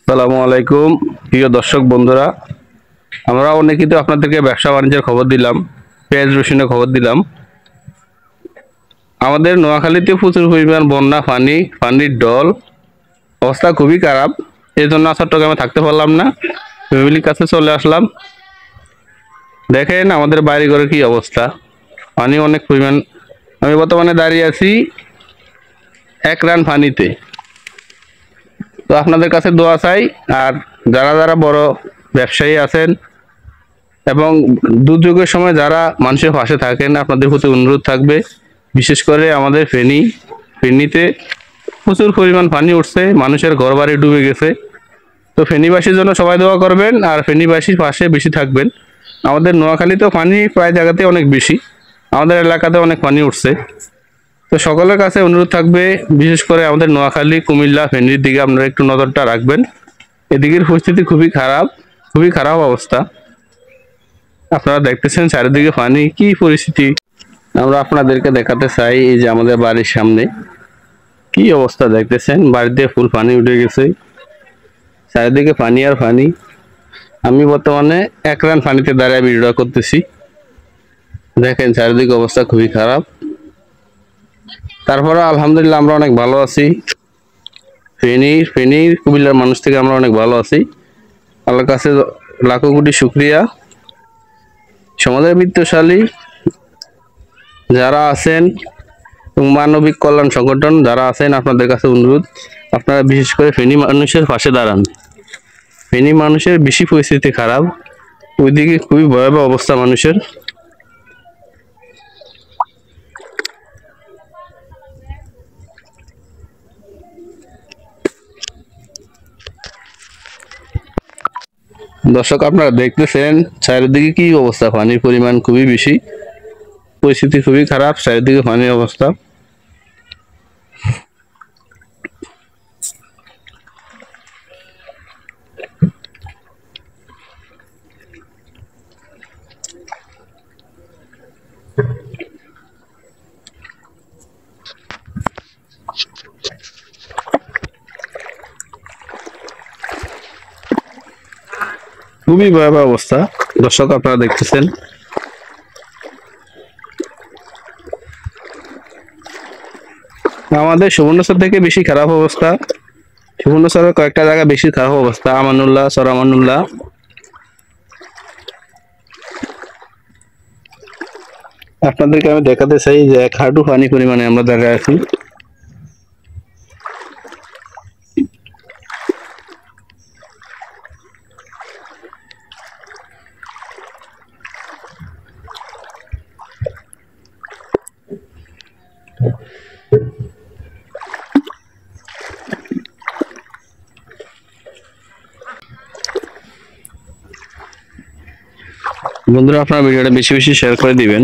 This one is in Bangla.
আসসালামু আলাইকুম প্রিয় দর্শক বন্ধুরা, আমরা অনেকেই তো আপনাদেরকে ব্যবসা বাণিজ্যের খবর দিলাম, পেঁয়াজ রসুনের খবর দিলাম। আমাদের নোয়াখালীতে প্রচুর পরিমাণ বন্যা, পানির ডল, অবস্থা খুবই খারাপ। এই জন্য চট্টগ্রামে থাকতে পারলাম না, ফ্যামিলির কাছে চলে আসলাম। দেখেন আমাদের বাড়ি ঘরে কি অবস্থা, পানি অনেক পরিমাণ। আমি বর্তমানে দাঁড়িয়ে আছি 1 রান পানিতে। তো আপনাদের কাছে দোয়া চাই, আর যারা যারা বড় ব্যবসায়ী আছেন এবং দুর্যোগের সময় যারা মানুষের পাশে থাকেন, আপনাদের প্রতি অনুরোধ থাকবে, বিশেষ করে আমাদের ফেনীতে প্রচুর পরিমাণ পানি উঠছে, মানুষের ঘরবাড়ি ডুবে গেছে। তো ফেনীবাসীর জন্য সবাই দোয়া করবেন আর ফেনীবাসীর পাশে বেশি থাকবেন। আমাদের নোয়াখালীতেও পানি প্রায় জায়গাতে অনেক বেশি, আমাদের এলাকাতে অনেক পানি উঠছে। তো সকলের কাছে অনুরোধ থাকবে, বিশেষ করে আমাদের নোয়াখালী, কুমিল্লা, ফেনীর দিকে আপনারা একটু নজরটা রাখবেন। এদিকের পরিস্থিতি খুবই খারাপ অবস্থা। আপনারা দেখতেছেন চারিদিকে পানি, কি পরিস্থিতি। আমরা আপনাদেরকে দেখাতে চাই, এই যে আমাদের বাড়ির সামনে কি অবস্থা দেখতেছেন, বাড়িতে ফুল পানি উঠে গেছে, চারিদিকে পানি আর পানি। আমি বর্তমানে 1 রান পানিতে দাঁড়িয়ে ভিডিও করতেছি। দেখেন চারিদিকে অবস্থা খুবই খারাপ। তারপরে আলহামদুলিল্লাহ আমরা অনেক ভালো আছি। ফেনীর কুমিল্লার মানুষ থেকে আমরা অনেক ভালো আছি। আল্লাহর কাছে লাখো কোটি শুকরিয়া। সমাজের বিত্তশালী যারা আছেন এবং মানবিক কল্যাণ সংগঠন যারা আছেন, আপনাদের কাছে অনুরোধ, আপনারা বিশেষ করে ফেনী মানুষের পাশে দাঁড়ান। ফেনী মানুষের বেশি পরিস্থিতি খারাপ, ওইদিকে খুবই ভয়াবহ অবস্থা মানুষের। দর্শক আপনারা দেখতেছেন চারিদিকে কি অবস্থা, পানির পরিমাণ খুবই বেশি, পরিস্থিতি খুবই খারাপ, চারিদিকে পানির অবস্থা। খুবই ভয়াবহ অবস্থা দর্শক আপনারা দেখতেছেন। আমাদের সুবর্ণচর থেকে বেশি খারাপ অবস্থা, সুবর্ণচরের কয়েকটা জায়গা বেশি খারাপ অবস্থা, আমানুল্লাহ, সরামানুল্লাহ। আপনাদেরকে আমি দেখাতে চাই যে 1 হাঁটু পানি পরিমাণে আমরা জায়গায় আছি। বন্ধুরা আপনারা ভিডিওটা বেশি বেশি শেয়ার করে দিবেন।